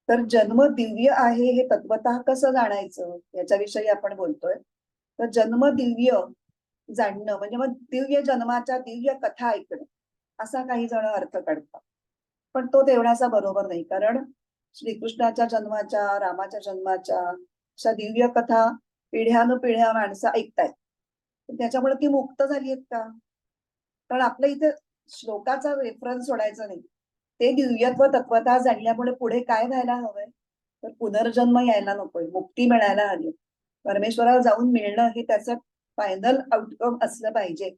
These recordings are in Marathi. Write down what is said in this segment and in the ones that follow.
तर जन्म दिव्य आहे हे तत्वतः कसं जाणायचं याच्याविषयी आपण बोलतोय. तर जन्म दिव्य जाणणं म्हणजे मग दिव्य जन्माच्या दिव्य कथा ऐकणं असा काही जण अर्थ काढतात. पण तो तेवढासा बरोबर नाही, कारण श्रीकृष्णाच्या जन्माच्या, रामाच्या जन्माच्या अशा दिव्य कथा पिढ्यानुपिढ्या माणसं ऐकतायत. त्याच्यामुळे ती मुक्त झाली आहेत का? कारण आपल्या इथे श्लोकाचा रेफरन्स सोडायचा नाही. ते दिव्यत्व तत्वता जाणल्यामुळे पुढे काय व्हायला हवंय? तर पुनर्जन्म यायला नकोय, मुक्ती मिळायला हवी. परमेश्वरावर जाऊन मिळणं हे त्याचं फायनल आउटकम असलं पाहिजे.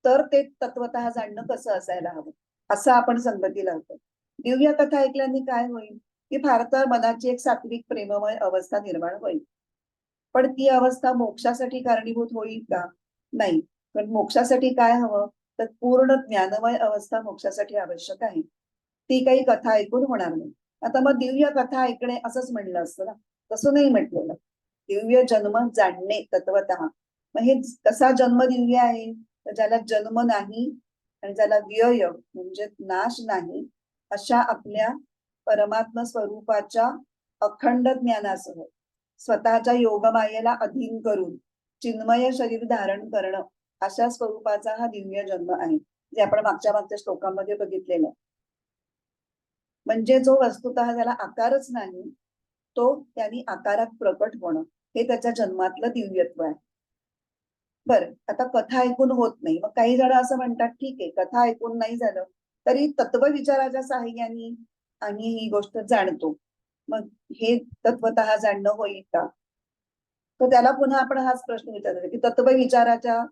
तर ते तत्वतः जाणणं कसं असायला हवं असं आपण संगती लावतो. दिव्य कथा ऐकल्याने काय होईल की फार तर मनाची एक सात्विक प्रेममय अवस्था निर्माण होईल. पण ती अवस्था मोक्षासाठी कारणीभूत होईल का? नाही. पण मोक्षासाठी काय हवं? तर पूर्ण ज्ञानमय अवस्था मोक्षासाठी आवश्यक आहे. ती काही कथा ऐकून होणार नाही. आता मग दिव्य कथा ऐकणे असंच म्हणलं असतं ना, तसं नाही म्हटलेलं. दिव्य जन्म जाणणे तत्वतः. मग हे कसा जन्म दिव्य आहे? तर ज्याला जन्म नाही आणि ज्याला व्यय म्हणजे नाश नाही अशा आपल्या परमात्म स्वरूपाच्या अखंड ज्ञानासह स्वतःच्या योगमायेला अधीन करून चिन्मय शरीर धारण करणं अशा स्वरूपाचा हा दिव्य जन्म आहे, जे आपण मागच्या मागच्या श्लोकांमध्ये बघितलेलं. म्हणजे जो वस्तुतः त्याला आकारच नाही, तो त्यांनी आकारात प्रकट होणं हे त्याच्या जन्मातलं दिव्यत्व आहे. बरं, आता कथा ऐकून होत नाही. मग काही जण असं म्हणतात, ठीक आहे, कथा ऐकून नाही झालं तरी तत्वविचाराच्या साहाय्याने आम्ही ही गोष्ट जाणतो. मग हे तत्वतः जाणणं होईल का? तर त्याला पुन्हा आपण हाच प्रश्न विचारतो की तत्वविचाराच्या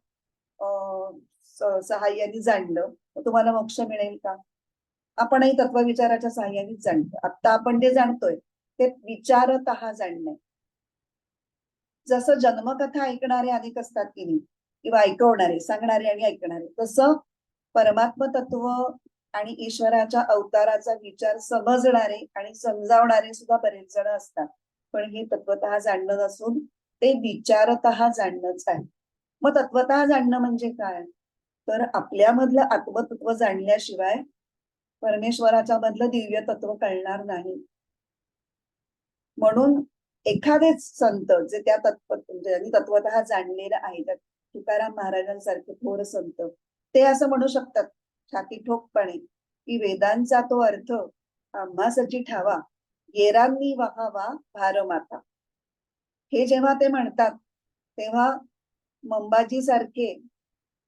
सहाय्याने जाणलं तर तुम्हाला मोक्ष मिळेल का? आपणही तत्वविचाराच्या सहाय्यानेच जाणतो. आता आपण जे जाणतोय ते विचारतः जाणणं. जसं जन्मकथा ऐकणारे अनेक असतात की नाही, किंवा ऐकवणारे, सांगणारे आणि ऐकणारे, तसं परमात्म तत्व आणि ईश्वराच्या अवताराचा विचार समजणारे आणि समजावणारे सुद्धा बरेच जण असतात. पण हे तत्वतः जाणणं नसून ते विचारतः जाणणंच आहे. मग तत्वतः जाणणं म्हणजे काय? तर आपल्यामधलं आत्मतत्व जाणल्याशिवाय परमेश्वराच्या मधलं दिव्य तत्व कळणार नाही. म्हणून एखादेच संत जे त्या ज्यांनी तत्वतः जाणलेलं आहे, त्या तुकाराम महाराजांसारखे थोर संत, ते असं म्हणू शकतात छाती ठोकपणे की वेदांचा तो अर्थ आम्हासची ठावा, येरांनी वहावा भारमाता. हे जेव्हा ते म्हणतात तेव्हा मंबाजी सारखे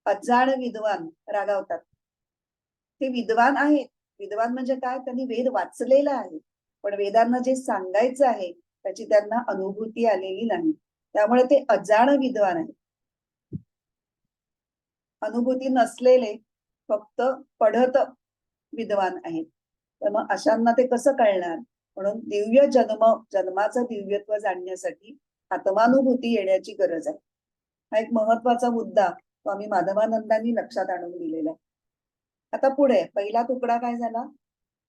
अजाण विद्वान रागावतात. ते विद्वान आहेत. विद्वान म्हणजे काय? त्यांनी वेद वाचलेला आहे, पण वेदांना जे सांगायचं आहे त्याची त्यांना अनुभूती आलेली नाही. त्यामुळे ते अजाण विद्वान आहेत. अनुभूती नसलेले फक्त पढत विद्वान आहेत. तर मग अशांना ते कसं कळणार? म्हणून दिव्य जन्माचं दिव्यत्व जाणण्यासाठी आत्मानुभूती येण्याची गरज आहे. हा एक महत्वाचा मुद्दा स्वामी माधवानंदांनी लक्षात आणून दिलेला आहे. आता पुढे पहिला तुकडा काय झाला?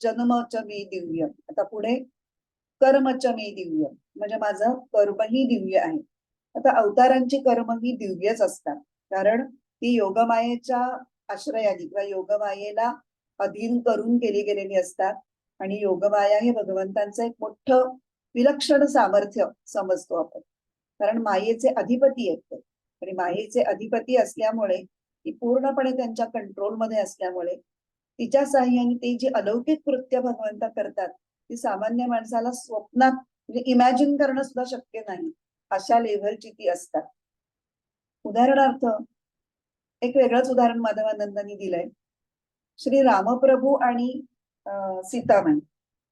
जन्मच मी दिव्य. आता पुढे कर्मच मी दिव्य, म्हणजे माझं कर्मही दिव्य आहे. आता अवतारांची कर्म ही दिव्यच असतात, कारण ती योगमायेच्या आश्रयाने किंवा योगमायेला अधीन करून केली गेलेली असतात. आणि योगमाया हे भगवंतांचं एक मोठं विलक्षण सामर्थ्य समजतो आपण, कारण मायेचे अधिपती आहेत ते. आणि मायेचे अधिपती असल्यामुळे ती पूर्णपणे त्यांच्या कंट्रोलमध्ये असल्यामुळे तिच्या साह्याने ते जी अलौकिक कृत्य भगवंत करतात ती सामान्य माणसाला स्वप्नात म्हणजे इमॅजिन करणं सुद्धा शक्य नाही, अशा लेव्हलची ती असतात. उदाहरणार्थ एक वेगळंच उदाहरण माधवानंदांनी दिलंय. श्री रामप्रभू आणि सीतामणी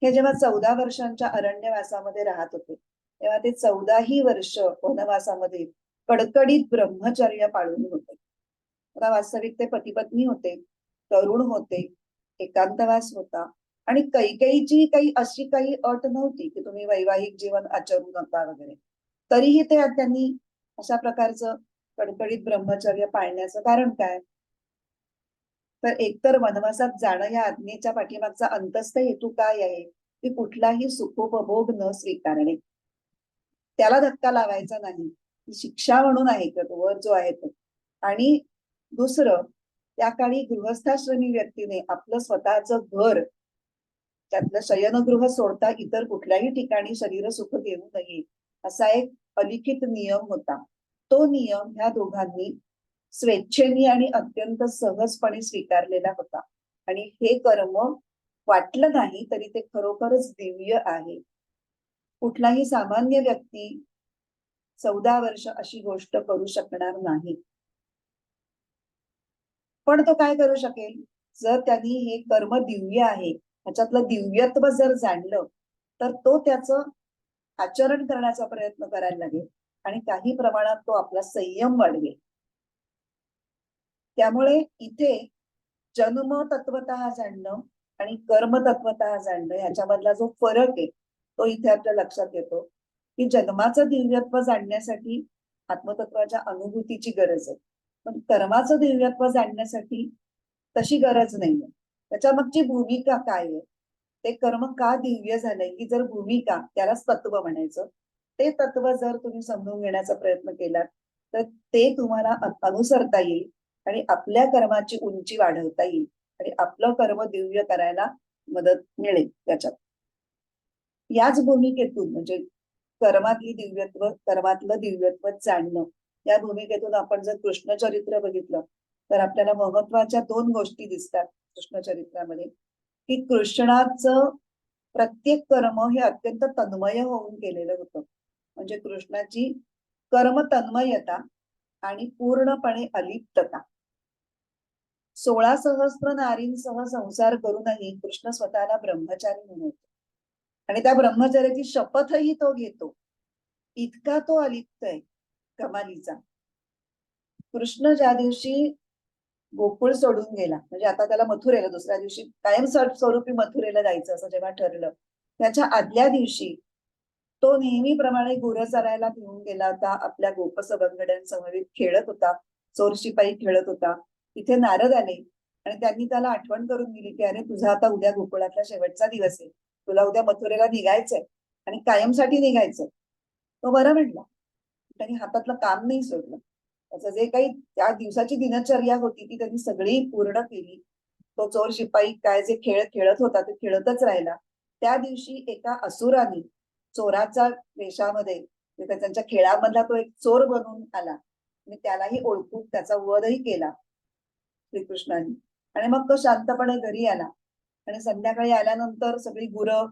हे जेव्हा 14 वर्षांच्या अरण्यवासामध्ये राहत होते, तेव्हा ते 14ही वर्ष वनवासामध्ये कडकडीत ब्रह्मचर्य पाळून होते. आता वास्तविक ते पतिपत्नी होते, तरुण होते, एकांतवास होता. आणि कैकेयीची काही अशी काही अट नव्हती की तुम्ही वैवाहिक जीवन आचरू नका वगैरे. तरीही त्यांनी अशा प्रकारचं कडकडीत ब्रह्मचर्य पाळण्याचं कारण काय? तर एकतर वनवासात जाणं या आज्ञेच्या पाठीमागचा अंतस्थ हेतू काय आहे की कुठलाही सुखोपभोग न स्वीकारणे, त्याला धक्का लावायचा नाही, शिक्षा म्हणून आहे का तो वर जो आहे तो. आणि दुसरं, त्या काळी गृहस्थाश्रमी व्यक्तीने आपलं स्वतःचं घर त्यातलं शयनगृह सोडता इतर कुठल्याही ठिकाणी शरीर सुख घेऊ नये असा एक अलिखित नियम होता. तो नियम ह्या दोघांनी स्वेच्छेने आणि अत्यंत सहजपणे स्वीकारलेला होता. आणि हे कर्म वाटलं नाही तरी ते खरोखरच दिव्य आहे. कुठलाही सामान्य व्यक्ती 14 वर्ष अशी गोष्ट करू शकणार नाही. पण तो काय करू शकेल, जर त्यांनी हे कर्म दिव्य आहे ह्याच्यातलं दिव्यत्व जर जाणलं तर तो त्याचं आचरण करण्याचा प्रयत्न करायला लागेल आणि काही प्रमाणात तो आपला संयम वाढवेल. त्यामुळे इथे जन्म तत्वतः जाणणं आणि कर्म तत्वतः जाणणं याच्यामधला जो फरक आहे तो इथे आपल्या लक्षात येतो की जन्माचं दिव्यत्व जाणण्यासाठी आत्मतत्वाच्या अनुभूतीची गरज आहे, पण कर्माचं दिव्यत्व जाणण्यासाठी तशी गरज नाहीये. त्याच्या मागची भूमिका काय आहे, ते कर्म का दिव्य झालंय ही जर भूमिका, त्यालाच तत्व म्हणायचं, ते तत्व जर तुम्ही समजून घेण्याचा प्रयत्न केलात तर ते तुम्हाला अनुसरता येईल आणि आपल्या कर्माची उंची वाढवता येईल आणि आपलं कर्म दिव्य करायला मदत मिळेल त्याच्यात. याच भूमिकेतून म्हणजे कर्मातलं दिव्यत्व जाणणं या भूमिकेतून आपण जर कृष्ण चरित्र बघितलं तर आपल्याला महत्वाच्या 2 गोष्टी दिसतात कृष्ण चरित्रामध्ये, की कृष्णाचं प्रत्येक कर्म हे अत्यंत तन्मय होऊन केलेलं होतं. म्हणजे कृष्णाची कर्म तन्मयता आणि पूर्णपणे अलिप्तता. 16 सहस्त्र नारींसह संसार करूनही कृष्ण स्वतःला ब्रह्मचारी म्हणतो आणि त्या ब्रह्मचर्याची शपथही तो घेतो. इतका तो अलिप्त आहे कमालीचा. कृष्ण ज्या दिवशी गोकुळ सोडून गेला, म्हणजे आता त्याला मथुरेला दुसऱ्या दिवशी कायम स्वरूपी मथुरेला जायचं असं जेव्हा ठरलं, त्याच्या आदल्या दिवशी तो नेहमीप्रमाणे गुरं चरायला घेऊन गेला होता. आपल्या गोपसवंगड्यांसमवेत खेळत होता, चोर शिपाई खेळत होता. तिथे नारद आले आणि त्यांनी त्याला आठवण करून दिली की अरे तुझा आता उद्या गोकुळातला शेवटचा दिवस आहे, तुला उद्या मथुरेला निघायचंय आणि कायमसाठी निघायचंय. तो बरं म्हटला. त्यांनी हातातलं काम नाही सोडलं. त्याचं जे काही त्या दिवसाची दिनचर्या होती ती त्यांनी सगळी पूर्ण केली. तो चोर शिपाई काय जे खेळ खेळत होता ते खेळतच राहिला. त्या दिवशी एका असुराने चोराच्या वेशामध्ये त्यांच्या खेळामधला तो एक चोर बनून आला आणि त्यालाही ओळखून त्याचा वधही केला श्रीकृष्णाने. आणि मग तो शांतपणे घरी आला आणि संध्याकाळी आल्यानंतर सगळी गुरं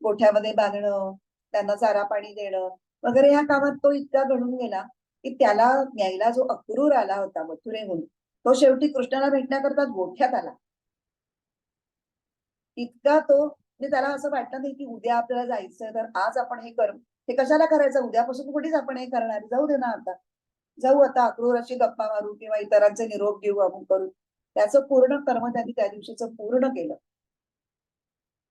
गोठ्यामध्ये बांधणं, त्यांना चारा पाणी देणं वगैरे ह्या कामात तो इतका घडून गेला की त्याला न्यायला जो अक्रूर आला होता मथुरेहून तो शेवटी कृष्णाला भेटण्याकरता गोठ्यात आला. इतका तो म्हणजे त्याला असं वाटलं नाही की उद्या आपल्याला जायचंय तर आज आपण हे हे कशाला करायचं, उद्यापासून कुठेच आपण हे करणार, जाऊ दे ना आता, जाऊ आता अक्रूराची गप्पा मारू किंवा इतरांचे निरोप घेऊ अमुक करू. त्याचं पूर्ण कर्म त्यांनी त्या दिवशीचं पूर्ण केलं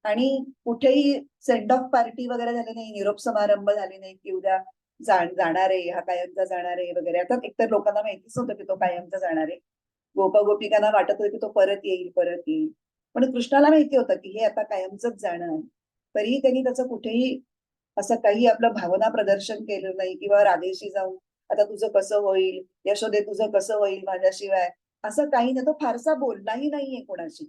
आणि कुठेही सेंड ऑफ पार्टी वगैरे झाली नाही, निरोप समारंभ झाले नाही की उद्या जाणार आहे, हा कायमचा जाणार आहे वगैरे. आता एकतर लोकांना माहितीच नव्हतं की तो कायमचा जाणार आहे. गोपिकांना वाटत होतं की तो परत येईल परत येईल, पण कृष्णाला माहिती होतं की हे आता कायमचंच जाणं आहे. तरीही त्यांनी त्याचं कुठेही असं काही आपलं भावना प्रदर्शन केलं नाही किंवा राधेशी जाऊन आता तुझं कसं होईल, यशोदे तुझं कसं होईल माझ्याशिवाय, असं काही नाही. तो फारसा बोललाही नाहीये कोणाशी.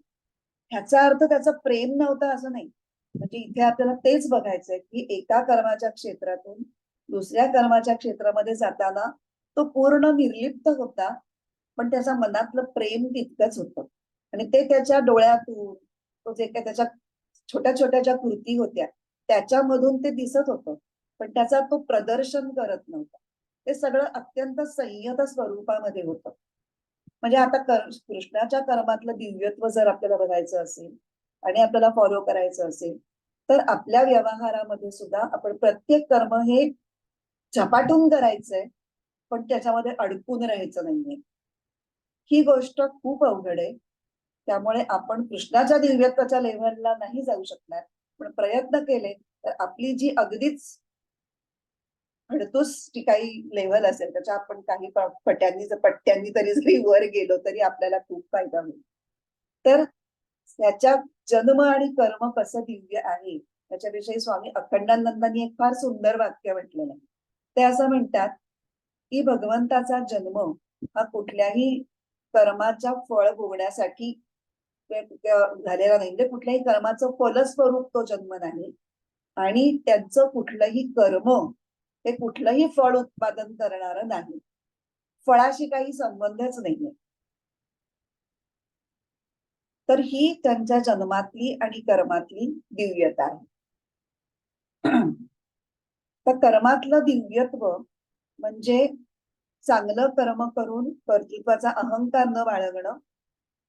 ह्याचा अर्थ त्याचं प्रेम नव्हतं असं नाही. म्हणजे इथे आपल्याला तेच बघायचंय की एका कर्माच्या क्षेत्रातून दुसऱ्या कर्माच्या क्षेत्रामध्ये जाताना तो पूर्ण निर्लिप्त होता, पण त्याच्या मनातलं प्रेम तितकंच होतं आणि ते त्याच्या डोळ्यातून तो जे काही त्याच्या छोट्या छोट्या ज्या कृती होत्या त्याच्यामधून ते दिसत होतं, पण त्याचा तो प्रदर्शन करत नव्हता. ते सगळं अत्यंत संयत स्वरूपामध्ये होतं. म्हणजे आता कृष्णाच्या कर्मातलं दिव्यत्व जर आपल्याला बघायचं असेल आणि आपल्याला फॉलो करायचं असेल तर आपल्या व्यवहारामध्ये सुद्धा आपण प्रत्येक कर्म हे झपाटून करायचंय, पण त्याच्यामध्ये अडकून राहायचं नाहीये. ही गोष्ट खूप अवघड आहे. त्यामुळे आपण कृष्णाच्या दिव्यत्वाच्या लेव्हलला नाही जाऊ शकणार, पण प्रयत्न केले तर आपली जी अगदीच हडतूस जी काही लेव्हल असेल त्याच्या आपण काही पट्ट्यांनी तरी जरी वर गेलो तरी आपल्याला खूप फायदा होईल. तर त्याच्या जन्म आणि कर्म कसं दिव्य आहे त्याच्याविषयी स्वामी अखंडानंदांनी एक फार सुंदर वाक्य म्हटलेलं आहे. ते असं म्हणतात की भगवंताचा जन्म हा कुठल्याही कर्माच्या फळ भोगण्यासाठी झालेला नाही, म्हणजे कुठल्याही कर्माचं फलस्वरूप तो जन्म नाही, आणि त्यांचं कुठलंही कर्म हे कुठलंही फळ उत्पादन करणारं नाही. फळाशी काही संबंधच नाहीये. तर ही त्यांच्या जन्मातली आणि कर्मातली दिव्यता आहे. तर कर्मातलं दिव्यत्व म्हणजे चांगलं कर्म करून कर्तृत्वाचा अहंकार न बाळगणं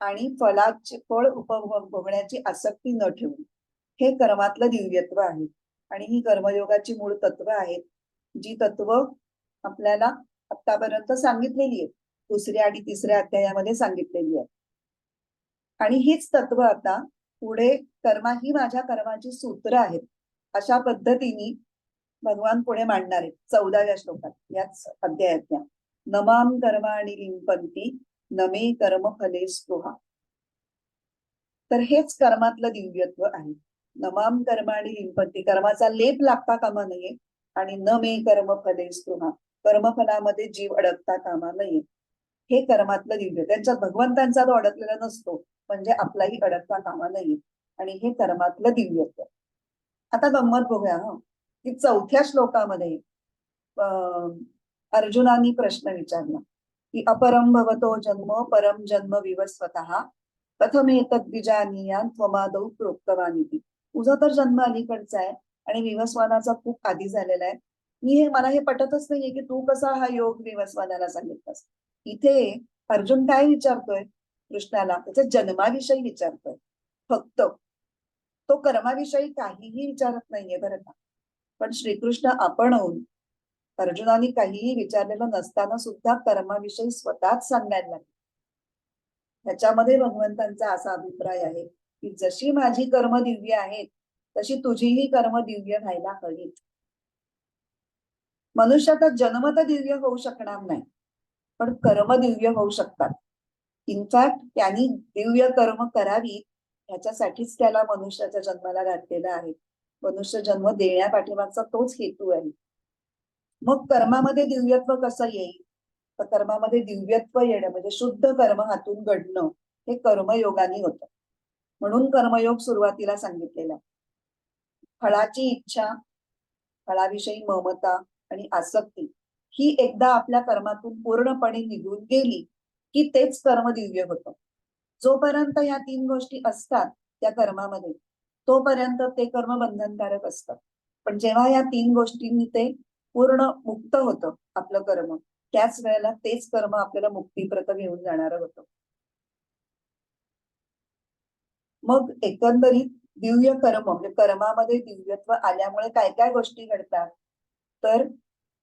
आणि फळाचे फळ उपभोगण्याची आसक्ती न ठेवणं, हे कर्मातलं दिव्यत्व आहे. आणि ही कर्मयोगाची मूळ तत्व आहेत, जी तत्व आपल्याला आतापर्यंत सांगितलेली आहेत, दुसऱ्या आणि तिसऱ्या अध्यायामध्ये सांगितलेली आहेत. आणि हीच तत्व आता पुढे कर्मा ही माझ्या कर्माची सूत्र आहेत अशा पद्धतीने भगवान पुढे मांडणार आहेत 14व्या श्लोकात याच अध्यायातल्या. नमाम कर्माणि लिंपंती नमे कर्म फले स्पृहा. तर हेच कर्मातलं दिव्यत्व आहे. नमाम कर्माणि लिंपंती, कर्माचा लेप लागता कामा नये, आणि न मे कर्म फले स्पृहा, कर्मफलामध्ये जीव अडकता कामा नये. हे कर्मातलं दिव्य, त्यांच्यात भगवंतांचा तो अडकलेला नसतो, म्हणजे आपलाही अडकता कामा नये, आणि हे कर्मातलं दिव्यत्व. आता गंमत बघूया की 4थ्या श्लोकामध्ये अर्जुनानी प्रश्न विचारला की अपरम भवतो जन्म परम जन्म विवस्वतः कथमेतद् विजानीयान् त्वमादौ प्रोक्तवानिति. तुझा तर जन्म अलीकडचा आहे आणि विवस्वानाचा खूप आधी झालेला आहे. मला हे पटतच नाहीये की तू कसा हा योग विवस्वानाला सांगितलास. इथे अर्जुन काय विचारतोय कृष्णाला, त्याच्या जन्माविषयी विचारतोय फक्त. तो कर्माविषयी काहीही विचारत नाहीये बरं का. पण श्रीकृष्ण आपणहून अर्जुनाने काहीही विचारलेलं नसताना सुद्धा कर्माविषयी स्वतःच सांगायला लागले. ह्याच्यामध्ये भगवंतांचा असा अभिप्राय आहे की जशी माझी कर्म दिव्य आहेत तशी तुझीही कर्म दिव्य व्हायला हवीत. मनुष्याचा जन्म तर दिव्य होऊ शकणार नाही, पण कर्म दिव्य होऊ शकतात. इनफॅक्ट त्यांनी दिव्य कर्म करावी ह्याच्यासाठीच त्याला मनुष्याच्या जन्माला घातलेला आहे. मनुष्य जन्म देण्यापाठीमागचा तोच हेतू आहे. मग कर्मामध्ये दिव्यत्व कसं येईल? तर कर्मामध्ये दिव्यत्व येणं म्हणजे शुद्ध कर्म हातून घडणं हे कर्मयोगाने होतं. म्हणून कर्मयोग सुरुवातीला सांगितलेला. फळाची इच्छा, फळाविषयी ममता आणि आसक्ती ही एकदा आपल्या कर्मातून पूर्णपणे निघून गेली की तेच कर्म दिव्य होतं. जोपर्यंत ह्या 3 गोष्टी असतात त्या कर्मामध्ये तोपर्यंत ते कर्म बंधनकारक असतं. पण जेव्हा या 3 गोष्टींनी ते पूर्ण मुक्त होतं आपलं कर्म, त्याच वेळेला तेच कर्म आपल्याला मुक्तीप्रत घेऊन जाणारं होतं. मग एकंदरीत दिव्य कर्म म्हणजे कर्मामध्ये दिव्यत्व आल्यामुळे काय काय गोष्टी घडतात. तर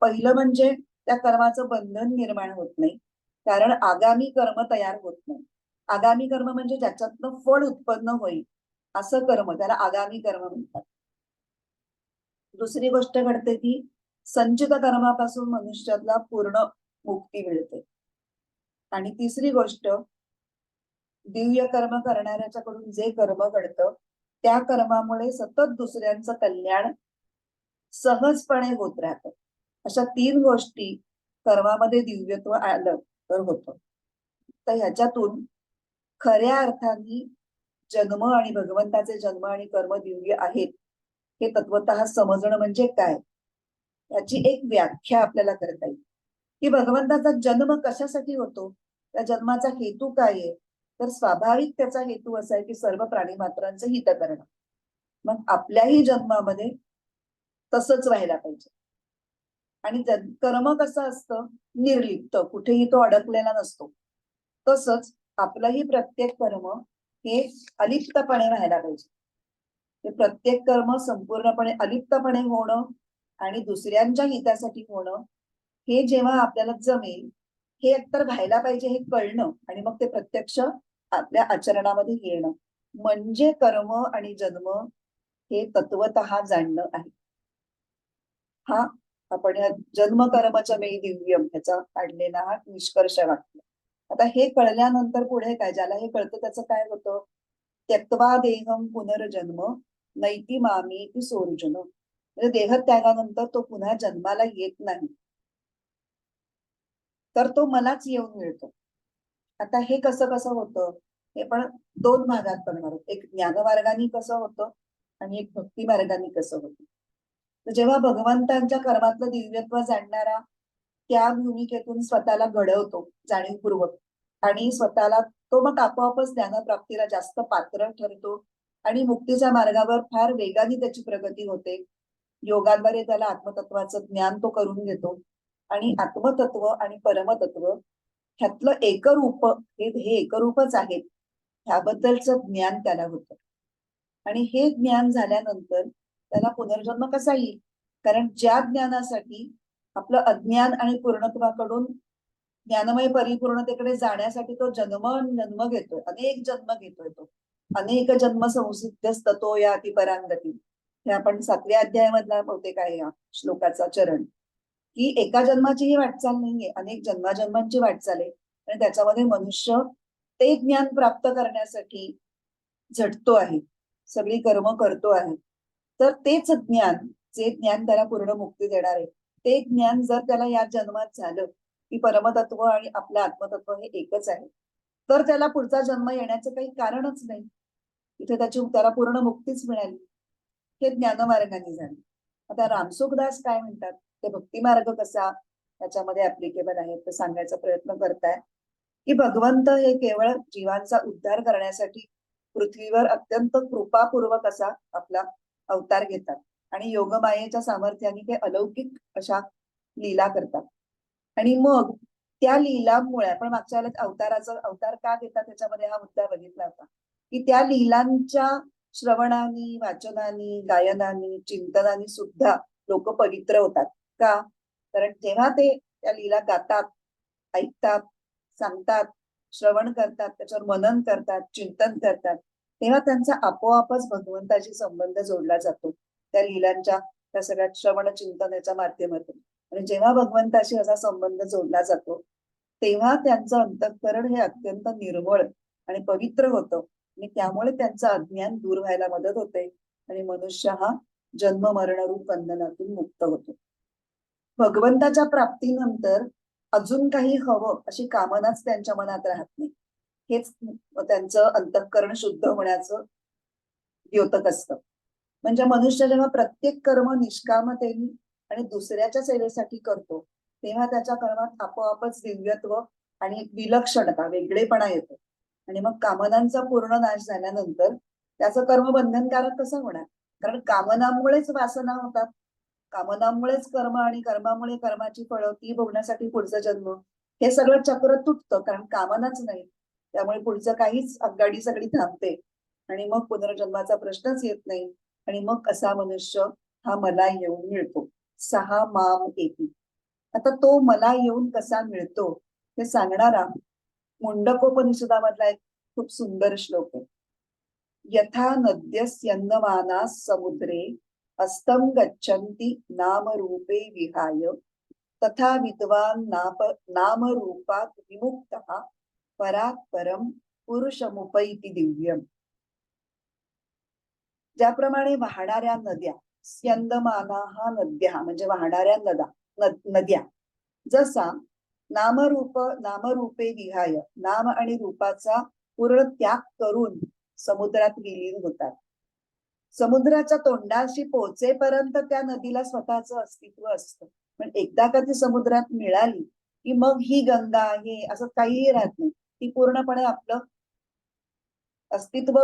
पहिलं म्हणजे त्या कर्माचं बंधन निर्माण होत नाही, कारण आगामी कर्म तयार होत नाही. आगामी कर्म म्हणजे ज्याच्यातनं फळ उत्पन्न होईल असं कर्म, त्याला आगामी कर्म म्हणतात. दुसरी गोष्ट घडते की संचित कर्मापासून मनुष्याला पूर्ण मुक्ती मिळते. आणि तिसरी गोष्ट, दिव्य कर्म करणाऱ्याच्याकडून जे कर्म घडतं त्या कर्मामुळे सतत दुसऱ्यांचं कल्याण सहजपणे होत राहतं. अशा 3 गोष्टी कर्मामध्ये दिव्यत्व आलं तर होतं. तर ह्याच्यातून खऱ्या अर्थाने जन्म आणि भगवंताचे जन्म आणि कर्म दिव्य आहेत हे तत्वतः समजणं म्हणजे काय, याची एक व्याख्या आपल्याला करता येईल. की भगवंताचा जन्म कशासाठी होतो, त्या जन्माचा हेतू काय आहे. तर स्वाभाविक त्याचा हेतू असा आहे की सर्व प्राणी मात्रांचं हित करणं. मग आपल्याही जन्मामध्ये तसंच व्हायला पाहिजे. आणि कर्म कसं असतं, निर्लिप्त, कुठेही तो अडकलेला नसतो. तसंच आपलंही प्रत्येक कर्म हे अलिप्तपणे व्हायला पाहिजे. ते प्रत्येक कर्म संपूर्णपणे अलिप्तपणे होणं आणि दुसऱ्यांच्या हितासाठी होणं हे जेव्हा आपल्याला जमेल, हे एकतर व्हायला पाहिजे हे कळणं आणि मग ते प्रत्यक्ष आपल्या आचरणामध्ये येणं म्हणजे कर्म आणि जन्म हे तत्वतः जाणणं आहे. हा आपण या जन्म कर्मच्या मे दिव्यम ह्याचा काढलेला हा निष्कर्ष वाक्य. आता हे कळल्यानंतर पुढे काय, ज्याला हे कळतं त्याचं काय होतं, त्यक्त्वा देहम पुनर्जन्म नैति मामेति सोर्जुन. म्हणजे देहत्यागानंतर तो पुन्हा जन्माला येत नाही, तर तो मलाच येऊन मिळतो. आता हे कसं कसं होतं, हे पण दोन भागात बघणार आहोत. एक ज्ञानमार्गाने कसं होतं आणि एक भक्ती मार्गाने कसं होतं. तर जेव्हा भगवंतांच्या कर्मातलं दिव्यत्व जाणणारा त्या भूमिकेतून स्वतःला घडवतो जाणीवपूर्वक आणि स्वतःला तो मग आपोआपच ज्ञानप्राप्तीला जास्त पात्र ठरतो आणि मुक्तीच्या मार्गावर फार वेगाने त्याची प्रगती होते. योगाद्वारे त्याला आत्मतत्वाचं ज्ञान तो करून घेतो आणि आत्मतत्व आणि परमतत्व ह्यातलं एकरूप हे एकरूपच आहेत ह्याबद्दलचं ज्ञान त्याला होतं. आणि हे ज्ञान झाल्यानंतर त्याला पुनर्जन्म कसा येईल, कारण ज्या ज्ञानासाठी आपलं अज्ञान आणि पूर्णत्वाकडून ज्ञानमय परिपूर्णतेकडे जाण्यासाठी तो जन्म घेतोय, अनेक जन्म घेतोय तो. अनेक जन्म संसिद्ध या अतिपरांगती. हे आपण 7व्या अध्यायामधला बहुतेक आहे या श्लोकाचा चरण, की एका जन्माची ही वाटचाल नाहीये, अनेक जन्माजन्मांची वाटचाल आहे. आणि त्याच्यामध्ये मनुष्य ते ज्ञान प्राप्त करण्यासाठी झटतो आहे, सगळी कर्म करतो आहे. तर तेच ज्ञान, जे ज्ञान त्याला पूर्ण मुक्ती देणार आहे, ते ज्ञान जर त्याला या जन्मात झालं की परमतत्व आणि आपलं आत्मतत्व हे एकच आहे, तर त्याला पुढचा जन्म येण्याचं काही कारणच नाही. इथे त्याला पूर्ण मुक्तीच मिळाली. हे ज्ञानमार्गाने झाले. आता रामसुखदास काय म्हणतात, ते भक्ती मार्ग कसा त्याच्यामध्ये ऍप्लिकेबल आहे ते सांगायचा प्रयत्न करताय, की भगवंत हे केवळ जीवांचा उद्धार करण्यासाठी पृथ्वीवर अत्यंत कृपापूर्वक असा आपला अवतार घेतात आणि योगमायेच्या सामर्थ्याने ते अलौकिक अशा लीला करतात. आणि मग त्या लीलामुळे आपण मागच्या वेळेला अवतार का घेतात त्याच्यामध्ये हा मुद्दा बघितला होता, की त्या लीलांच्या श्रवणानी, वाचनानी, गायनानी, चिंतनानी सुद्धा लोक पवित्र होतात. का? कारण जेव्हा ते त्या लीला गातात, ऐकतात, सांगतात, श्रवण करतात, त्याच्यावर मनन करतात, चिंतन करतात, तेव्हा त्यांचा आपोआपच भगवंताशी संबंध जोडला जातो त्या लीलांच्या, त्या सगळ्या श्रवण चिंतनाच्या माध्यमातून. आणि जेव्हा भगवंताशी असा संबंध जोडला जातो तेव्हा त्यांचं अंतःकरण हे अत्यंत निर्मळ आणि पवित्र होतं आणि त्यामुळे त्यांचं अज्ञान दूर व्हायला मदत होते आणि मनुष्य हा जन्म मरण रूप बंधनातून मुक्त होतो. भगवंताच्या प्राप्तीनंतर अजून काही हवं अशी कामनाच त्यांच्या मनात राहत नाही. हेच त्यांचं अंतःकरण शुद्ध होण्याचं द्योतक असतं. म्हणजे मनुष्य जेव्हा प्रत्येक कर्म निष्कामतेने आणि दुसऱ्याच्या सेवेसाठी करतो तेव्हा त्याच्या कर्मात आपोआपच दिव्यत्व आणि एक विलक्षणता, वेगळेपणा येतो. आणि मग कामनांचा पूर्ण नाश झाल्यानंतर त्याचं कर्म बंधनकारक कसं होणार? कारण कामनामुळेच वासना होतात, कामनामुळेच कर्म आणि कर्मामुळे कर्माची फळं ती भोगण्यासाठी पुढचा जन्म, हे सगळं चक्र तुटतं कारण कामनाच नाही. त्यामुळे पुढचं काहीच आगगाडी सगळी थांबते आणि मग पुनर्जन्माचा प्रश्नच येत नाही. आणि मग असा मनुष्य हा मला येऊन मिळतो, सहा माम एती. आता तो मला येऊन कसा मिळतो हे सांगणारा मुंडकोपनिषदामधला एक खूप सुंदर श्लोक आहे. यथा नद्यस्यन्नमाना समुद्रे अस्तम गच्छन्ति नामरूपे विहाय तथा विद्वान नामरूपात विमुक्तः परात् परम पुरुषमुपैति दिव्यम. ज्याप्रमाणे वाहणाऱ्या नद्या, स्यंदमाना हा नद्या म्हणजे वाहणाऱ्या नद्या, जसा नामरूपे विहाय, नाम आणि रूपाचा पूर्ण त्याग करून समुद्रात विलीन होतात. समुद्राच्या तोंडाशी पोहोचेपर्यंत त्या नदीला स्वतःचं अस्तित्व असतं, पण एकदा का ती समुद्रात मिळाली की मग ही गंगा आहे असं काहीही राहत नाही. ती पूर्णपणे आपलं अस्तित्व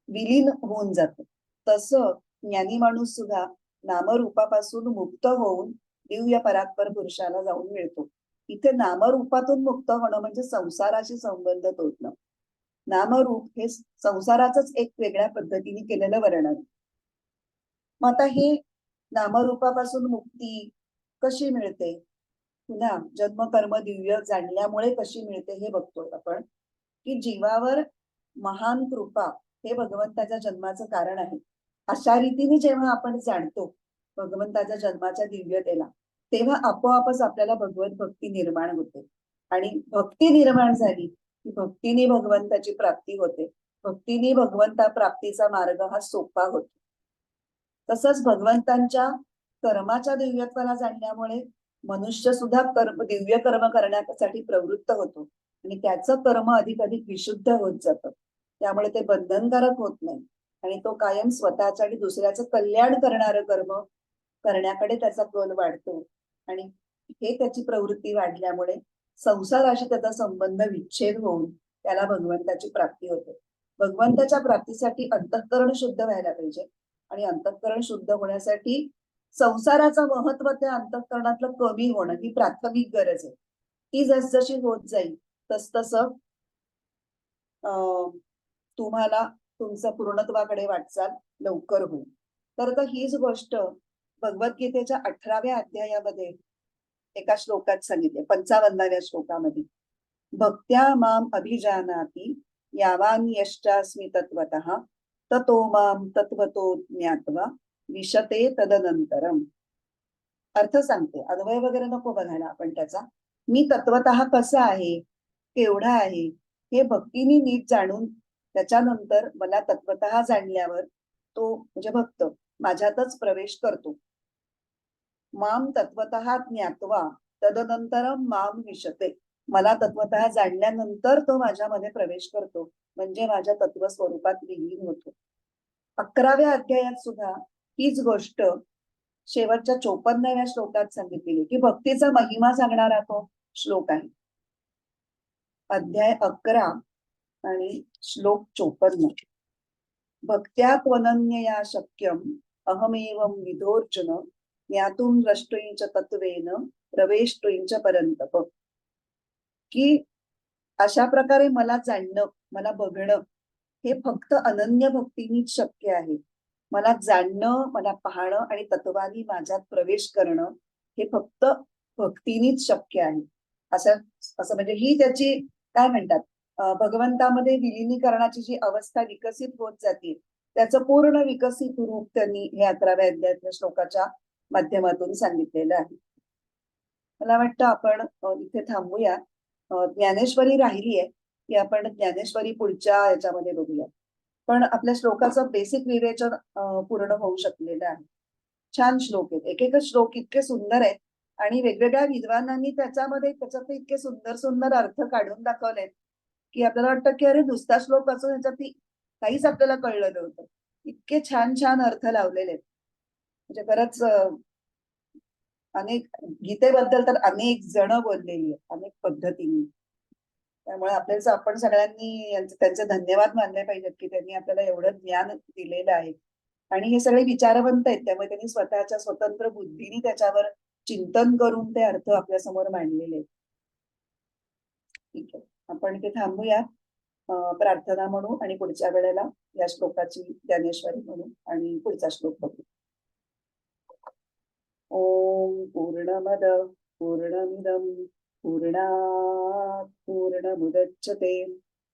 विलीन होऊन जातं. तसं ज्ञानी माणूस सुद्धा नामरूपापासून मुक्त होऊन दिव्य परात्पर पुरुषाला जाऊन मिळतो. इथे नामरूपातून मुक्त होणं म्हणजे संसाराशी संबंध तोडणं. नामरूप हे संसाराचंच एक वेगळ्या पद्धतीने केलेलं वर्णन. मग आता हे नामरूपापासून मुक्ती कशी मिळते, पुन्हा जन्म कर्म दिव्य जाणल्यामुळे कशी मिळते हे बघतोय आपण, की जीवावर महान कृपा हे भगवंताच्या जन्माचं कारण आहे. अशा रीतीने जेव्हा आपण जाणतो भगवंताच्या जन्माच्या दिव्यतेला, तेव्हा आपोआपच आपल्याला भगवत भक्ती निर्माण होते. आणि भक्ती निर्माण झाली की भक्तीने भगवंताची प्राप्ती होते. भक्तीने भगवंता प्राप्तीचा मार्ग हा सोपा होतो. तसंच भगवंतांच्या कर्माच्या दिव्यत्वाला जाणल्यामुळे मनुष्य सुद्धा दिव्य कर्म करण्यासाठी प्रवृत्त होतो आणि त्याचं कर्म अधिक अधिक विशुद्ध होत जातं. त्यामुळे ते बंधनकारक होत नाही आणि तो कायम स्वतःचं आणि दुसऱ्याचं कल्याण करणारं कर्म करण्याकडे त्याचा कल वाढतो आणि हे त्याची प्रवृत्ती वाढल्यामुळे संसाराशी त्याचा संबंध विच्छेद होऊन त्याला भगवंताची प्राप्ती होते. भगवंताच्या प्राप्तीसाठी अंतःकरण शुद्ध व्हायला पाहिजे आणि अंतःकरण शुद्ध होण्यासाठी संसाराचं महत्व त्या अंतःकरणातलं कमी होणं ही प्राथमिक गरज आहे. ती जसजशी होत जाईल तसतसं तुम्हाला तुमचं पूर्णत्वाकडे वाटचाल लवकर होईल. तर आता हीच गोष्ट भगवद्गीतेच्या 18व्या अध्यायामध्ये एका श्लोकात सांगितले, 55व्या श्लोकामध्ये. भक्त्या माम अभिजानाति यावान्यश्चास्मि तत्त्वतः ततो माम तत्त्वतो ज्ञात्वा विशते तदनंतरम. अर्थ सांगते, अन्वय वगैरे नको बघायला आपण त्याचा. मी तत्वतः कसा आहे, केवढा आहे, हे भक्तीने नीट जाणून त्याच्यानंतर मला तत्वतः जाणल्यावर तो म्हणजे भक्त माझ्यातच प्रवेश करतो. माम तत्वतः ज्ञात्वा तदनंतरम माम विशते. मला तत्वतः जाणल्यानंतर तो माझ्यामध्ये प्रवेश करतो म्हणजे माझ्या तत्व स्वरूपात विलीन होतो. 11व्या अध्यायात सुद्धा हीच गोष्ट शेवटच्या 54व्या श्लोकात सांगितलेली की भक्तीचा महिमा सांगणारा तो श्लोक आहे. अध्याय 11 आणि श्लोक 54. भक्त्या त्वनन्यया शक्यम अहमेवं विदोर्जुन ज्ञातुं द्रष्टुं तत्त्वेन प्रवेष्टुं परंतप. की अशा प्रकारे मला जाणणं, मला बघणं हे फक्त अनन्य भक्तीनीच शक्य आहे. मला जाणणं, मला पाहणं आणि तत्वानी माझ्यात प्रवेश करणं हे फक्त भक्तीनीच शक्य आहे. असं असं म्हणजे ही त्याची काय म्हणतात, भगवंतामध्ये विलिनीकरणाची जी अवस्था विकसित होत जाते त्याचं पूर्ण विकसित रूप त्यांनी हे 11व्या अध्यायातल्या श्लोकाच्या माध्यमातून सांगितलेलं आहे. मला वाटतं आपण इथे थांबूया. ज्ञानेश्वरी राहिली आहे की आपण ज्ञानेश्वरी पुढच्या याच्यामध्ये बघूया. पण आपल्या श्लोकाचं बेसिक विवेचन पूर्ण होऊ शकलेलं आहे. छान श्लोक आहेत, एक एकच श्लोक इतके सुंदर आहेत आणि वेगवेगळ्या विद्वानांनी त्याच्यात इतके सुंदर सुंदर अर्थ काढून दाखवलेत की आपल्याला वाटतं की अरे नुसता श्लोक असून ह्याच्यात काहीच आपल्याला कळलं नव्हतं. इतके छान छान अर्थ लावलेले आहेत. म्हणजे खरंच अनेक गीतेबद्दल तर अनेक जण बोललेली आहेत, अनेक पद्धतीने. त्यामुळे आपल्याला आपण सगळ्यांनी त्यांचे धन्यवाद मानले पाहिजेत की त्यांनी आपल्याला एवढं ज्ञान दिलेलं आहे आणि हे सगळे विचारवंत आहेत त्यामुळे त्यांनी स्वतःच्या स्वतंत्र बुद्धीने त्याच्यावर चिंतन करून ते अर्थ आपल्या समोर मांडलेले आहेत. ठीक आहे, आपण इथे थांबूया. प्रार्थना म्हणू आणि पुढच्या वेळेला या श्लोकाची ज्ञानेश्वरी म्हणू आणि पुढचा श्लोक बघू. ओम पूर्णमद पूर्णमिदं पूर्णात् पूर्णमुदच्यते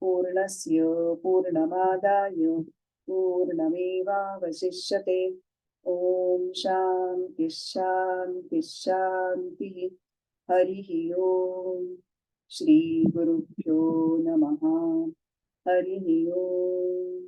पूर्णस्य पूर्णमादाय पूर्णमेवावशिष्यते. ओम शांति शांति शांति. हरिः ओम. श्री गुरुभ्यो नमः. हरिः ओम.